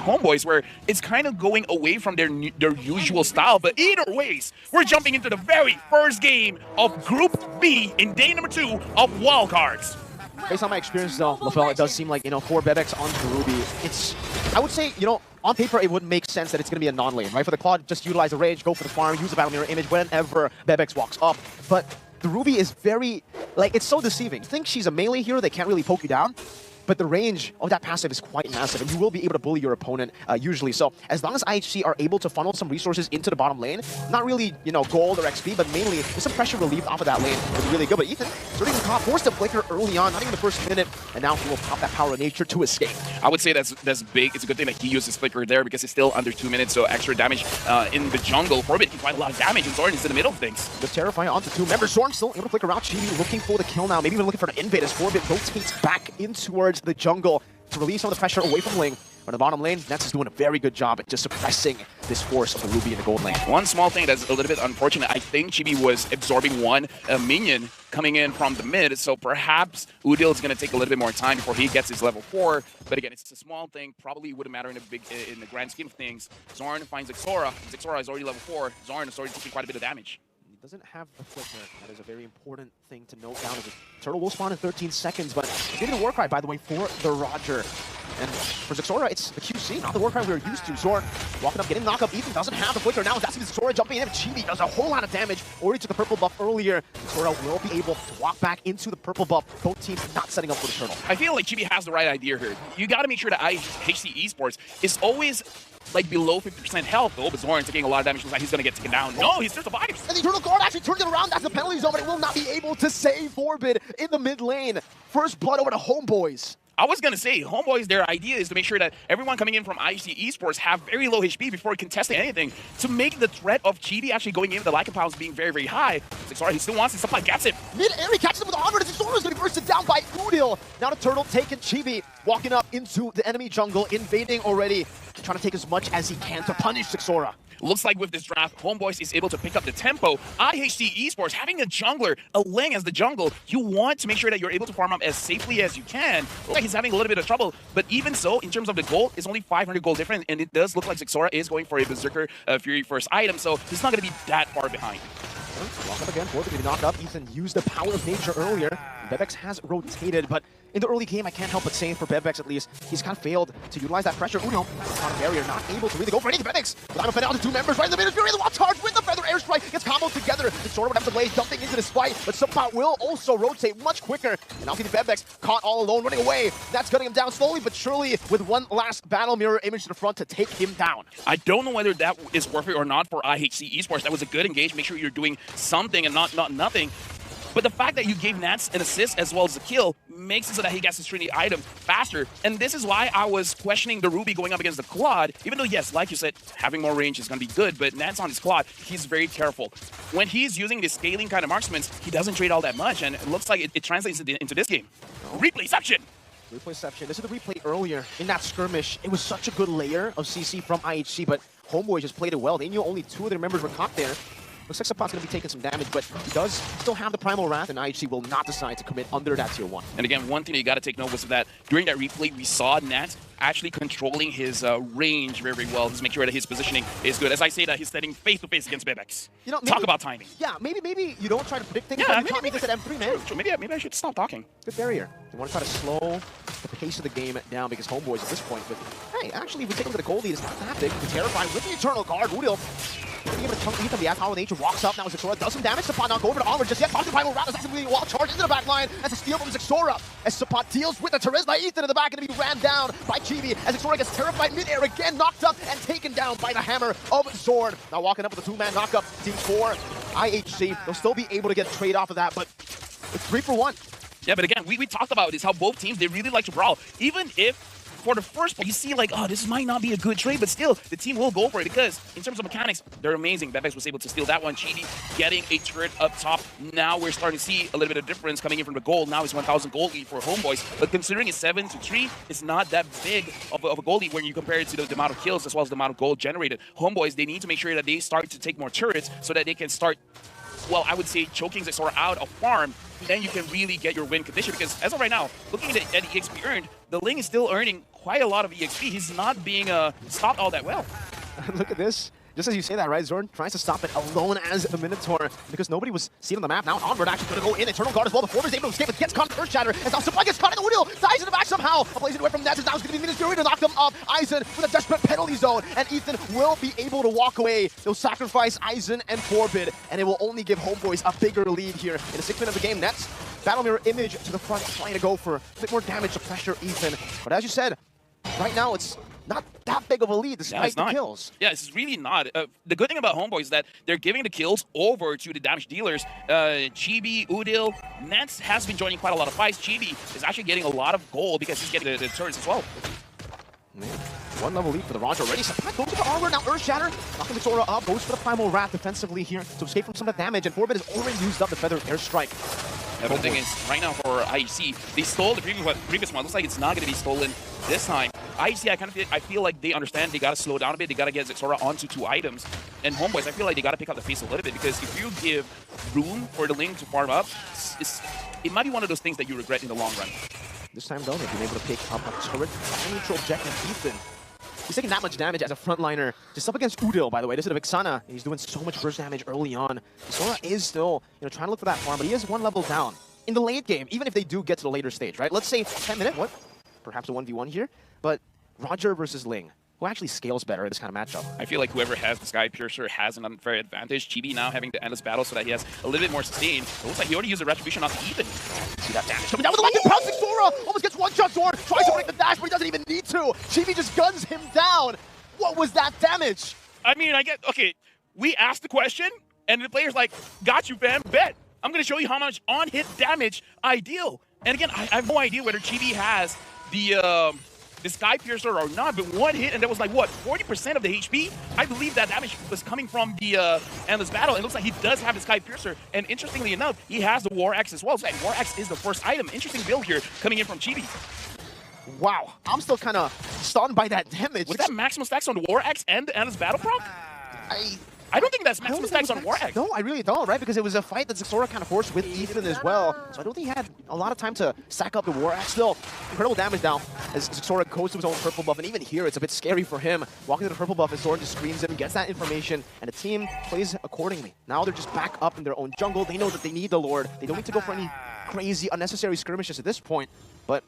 HomeBois, where it's kind of going away from their usual style. But either ways, we're jumping into the very first game of Group B in day number 2 of Wildcards. Based on my experience, though, LaFell, it does seem like, for Bebex onto Ruby, I would say, on paper, it would make sense that it's going to be a non-lane, right? For the Claude, just utilize the range, go for the farm, use the battle mirror image whenever Bebex walks up. But the Ruby is very, it's so deceiving. Think she's a melee hero, they can't really poke you down. But the range of that passive is quite massive, and you will be able to bully your opponent usually. So as long as IHC are able to funnel some resources into the bottom lane, not really, gold or XP, but mainly just some pressure relieved off of that lane is really good. But Ethan, starting to forced to flicker early on, not even the first minute, and now he will pop that power of nature to escape. I would say that's big. It's a good thing that he used his flicker there because it's still under 2 minutes, so extra damage in the jungle. Forbid can find a lot of damage, and Zorn is in the middle of things. Just terrifying onto 2 members. Zorn still able to flicker out. Chibi looking for the kill now, maybe even looking for an invade as Forbid rotates back in towards the jungle to release some of the pressure away from Ling. On the bottom lane, Nets is doing a very good job at just suppressing this force of the Ruby in the gold lane. One small thing that's a little bit unfortunate, I think Chibi was absorbing one minion coming in from the mid, so perhaps Udil is going to take a little bit more time before he gets his level 4. But again, it's a small thing, probably wouldn't matter in the grand scheme of things. Zorn finds Xora. Xora is already level 4. Zorn is already taking quite a bit of damage. Doesn't have the flicker. That is a very important thing to note down. The turtle will spawn in 13 seconds, but maybe the Warcry, by the way, for the Roger. And for Xora, it's the QC, not the Warcry we were used to. Zorn walking up, getting knocked up. Ethan doesn't have the flicker now. That's Xora jumping in. Chibi does a whole lot of damage. Already took the purple buff earlier. Xora will be able to walk back into the purple buff. Both teams not setting up for the turtle. I feel like Chibi has the right idea here. You got to make sure that IHC Esports is always below 50% health. Oh, but Zorn taking a lot of damage. Looks like he's going to get taken down. No, he still survives. And the Eternal Guard actually turns it around. That's the penalty zone, but it will not be able to save Forbid in the mid lane. First blood over to HomeBois. I was going to say, HomeBois, their idea is to make sure that everyone coming in from IHC Esports have very low HP before contesting anything to make the threat of Chibi actually going in with the Lycan Pounds being very, very high. Xora, he still wants it. Supply gets it. Mid-air, he catches him with 100. Xora is going to be bursted down by Udil. Now the turtle taking Chibi, walking up into the enemy jungle, invading already, trying to take as much as he can to punish Xora. Looks like with this draft, HomeBois is able to pick up the tempo. IHC Esports, having a jungler, a Ling as the jungle, you want to make sure that you're able to farm up as safely as you can. Looks like he's having a little bit of trouble, but even so, in terms of the gold, it's only 500 gold difference, and it does look like Xora is going for a Berserker Fury first item, so he's not going to be that far behind. Walk up again, Forbid to be knocked up. Ethan used the power of nature earlier. Bebex has rotated, but in the early game, I can't help but say, for Bebex at least, he's kind of failed to utilize that pressure. Uno, on a barrier, not able to really go for anything. Bebex, without a out to 2 members, right in the middle. Fury, the Wildcard with the Feather Airstrike, gets comboed together. The Sword would have the Blaze jumping into this fight, but Suppot will also rotate much quicker. And now see the Bebex caught all alone, running away. That's cutting him down slowly but surely with one last battle mirror image to the front to take him down. I don't know whether that is worth it or not for IHC Esports. That was a good engage. Make sure you're doing something and not nothing. But the fact that you gave Nats an assist as well as a kill makes it so that he gets his Trinity item faster. And this is why I was questioning the Ruby going up against the Claude. Even though, yes, like you said, having more range is going to be good, but Nats on his Claude, he's very careful. When he's using the scaling kind of marksmen, he doesn't trade all that much, and it looks like it translates into this game. No. Replayception! Replayception. This is the replay earlier in that skirmish. It was such a good layer of CC from IHC, but HomeBois just played it well. They knew only 2 of their members were caught there. Looks like Suppot's going to be taking some damage, but he does still have the Primal Wrath, and IHC will not decide to commit under that tier 1. And again, one thing that you got to take note was that during that replay, we saw Nat actually controlling his range very, very well to make sure that his positioning is good. As I say that, he's standing face-to-face against Bebex. Talk about timing. Yeah, maybe you don't try to predict things. Yeah, you taught me this at M3, man. True. Maybe I should stop talking. Good barrier. They want to try to slow the pace of the game down because HomeBois at this point. But hey, actually, if we take a look at the gold lead, it's not that big. We're terrified with the Eternal Guard. Udil being able to chunk Ethan. The Power of Nature walks up now as Xora does some damage. Suppot not go over to armor just yet. Positive Primal Wrath is actually wall charge into the back line. That's a steal from Xora as Suppot deals with the Terizla. Ethan in the back, going to be ran down by Chibi as Xora gets terrified mid-air again, knocked up and taken down by the hammer of Zorn. Now walking up with a 2-man knockup. Team 4, IHC, they'll still be able to get trade off of that, but it's 3 for 1. Yeah, but again, we talked about this, how both teams, they really like to brawl. Even if for the first point, you see like, oh, this might not be a good trade, but still, the team will go for it because in terms of mechanics, they're amazing. Bebex was able to steal that one. Chibi getting a turret up top. Now we're starting to see a little bit of difference coming in from the gold. Now it's 1,000 gold lead for HomeBois, but considering it's 7-3, it's not that big of a gold lead when you compare it to the amount of kills as well as the amount of gold generated. HomeBois, they need to make sure that they start to take more turrets so that they can start, well, I would say choking Xora out of farm. Then you can really get your win condition because as of right now, looking at the XP earned, the Ling is still earning quite a lot of EXP. He's not being stopped all that well. Look at this. Just as you say that, right? Zorn tries to stop it alone as the Minotaur because nobody was seen on the map. Now Onward actually going to go in. Eternal Guard as well. The Form is able to escape. It gets caught in Earth Shatter. As now Supply gets caught in the wheel. Dies in the back somehow. Blazing away from Nets. Now it's going to be Minus Fury to knock them up. Aizen with a desperate penalty zone. And Ethan will be able to walk away. They'll sacrifice Aizen and Forbid. And it will only give HomeBois a bigger lead here. In the 6th minute of the game, Nets, Battle Mirror Image to the front, trying to go for a bit more damage to pressure Ethan. But as you said, right now it's not that big of a lead despite the kills. Yeah, it's really not. The good thing about HomeBois is that they're giving the kills over to the damage dealers. Chibi, Udil, Nets has been joining quite a lot of fights. Chibi is actually getting a lot of gold because he's getting the turrets as well. Man, 1 level lead for the Roger already. Supply goes to the Onward, now Earth Shatter. Knocking the Sora up, goes for the Primal Wrath defensively here to escape from some of the damage. And Forbid has already used up the Feather Airstrike. Yeah, but the thing is, right now for IHC, they stole the previous one. Looks like it's not going to be stolen this time. IHC, I feel like they understand they got to slow down a bit. They got to get Sora onto 2 items. And HomeBois, I feel like they got to pick up the pace a little bit because if you give room for the lane to farm up, it might be one of those things that you regret in the long run. This time, though, they've been able to pick up a turret. Neutral objective, Ethan. He's taking that much damage as a frontliner. Just up against Udil, by the way. This is Vixana. He's doing so much burst damage early on. Sora is still, trying to look for that farm, but he is 1 level down. In the late game, even if they do get to the later stage, right? Let's say 10-minute, perhaps a 1v1 here, but Roger versus Ling. Who actually scales better in this kind of matchup? I feel like whoever has the Sky Piercer has an unfair advantage. Chibi now having the endless battle so that he has a little bit more sustain. It looks like he already used the Retribution on Ethan. See that damage coming down with the lightning pouncing Sora! Almost gets one-shot Zorn, tries to break the dash, but he doesn't even need to. Chibi just guns him down. What was that damage? I mean, okay, we asked the question, and the player's like, got you, fam, bet. I'm going to show you how much on-hit damage I deal. And again, I have no idea whether Chibi has the Sky Piercer or not, but 1 hit, and that was like, what, 40% of the HP? I believe that damage was coming from the Endless Battle. It looks like he does have the Sky Piercer, and interestingly enough, he has the War Axe as well. So like, War Axe is the first item. Interesting build here coming in from Chibi. Wow, I'm still kind of stunned by that damage. Was that maximum stacks on the War Axe and the Endless Battle proc? I don't think that's maximum stacks on War Axe. No, I really don't, right? Because it was a fight that Sora kind of forced with Ethan as well. So I don't think he had a lot of time to stack up the War Axe. Still, incredible damage now as Sora goes to his own purple buff. And even here, it's a bit scary for him. Walking to the purple buff, and Sora just screens him, gets that information, and the team plays accordingly. Now they're just back up in their own jungle. They know that they need the Lord. They don't need to go for any crazy, unnecessary skirmishes at this point. But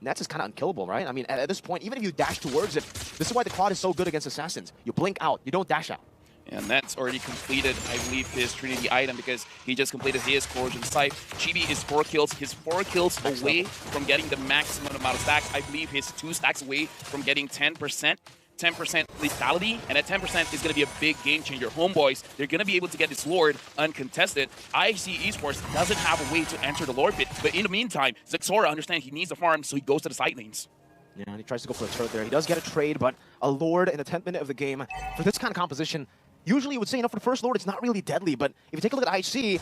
Nets is kind of unkillable, right? I mean, at this point, even if you dash towards it, this is why the Claude is so good against Assassins. You blink out, you don't dash out. And Nets already completed, I believe, his Trinity item because he just completed his Corrosion Sight. Chibi is 4 kills. His 4 kills away from getting the maximum amount of stacks. I believe he's 2 stacks away from getting 10%. 10% lethality, and at 10% is going to be a big game changer. HomeBois, they're going to be able to get this Lord uncontested. IHC Esports doesn't have a way to enter the Lord pit, but in the meantime, Sora understands he needs a farm, so he goes to the side lanes. Yeah, and he tries to go for a turret there. He does get a trade, but a Lord in the 10th minute of the game, for this kind of composition, usually you would say, for the first Lord, it's not really deadly, but if you take a look at IHC,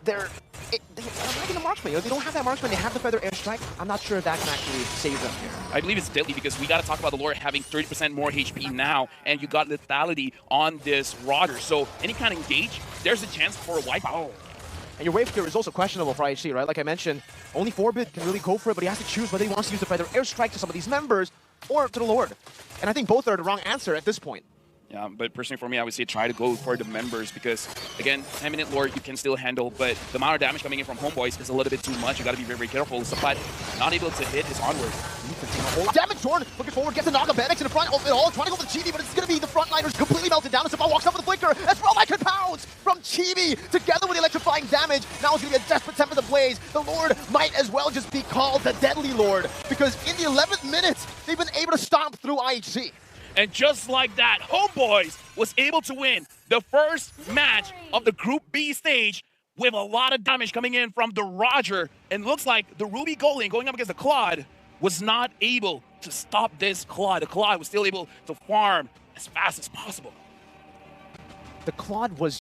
they're lacking the marksman. They don't have that marksman. They have the Feather Airstrike. I'm not sure if that can actually save them here. I believe it's deadly because we got to talk about the Lord having 30% more HP now, and you got lethality on this Roger. So any kind of engage, there's a chance for a wipeout. And your wave clear is also questionable for IHC, right? Like I mentioned, only Forbid can really go for it, but he has to choose whether he wants to use the Feather Airstrike to some of these members or to the Lord. And I think both are the wrong answer at this point. Yeah, but personally for me, I would say try to go for the members because, again, 10-minute Lord you can still handle, but the amount of damage coming in from HomeBois is a little bit too much. You got to be very, very careful. Supply not able to hit his Onward. Damage Zorn, looking forward, gets a knock of Benex in the front of it all, trying to go for the Chibi, but it's going to be the frontliners completely melted down. And Supply walks up with the flicker. As well, like pounds from Chibi together with the electrifying damage. Now it's going to be a desperate attempt at the Blaze. The Lord might as well just be called the Deadly Lord because in the 11th minute, they've been able to stomp through IHC. And just like that, HomeBois was able to win the first match of the Group B stage with a lot of damage coming in from the Roger. And looks like the Ruby Goalie going up against the Claude was not able to stop this Claude. The Claude was still able to farm as fast as possible. The Claude was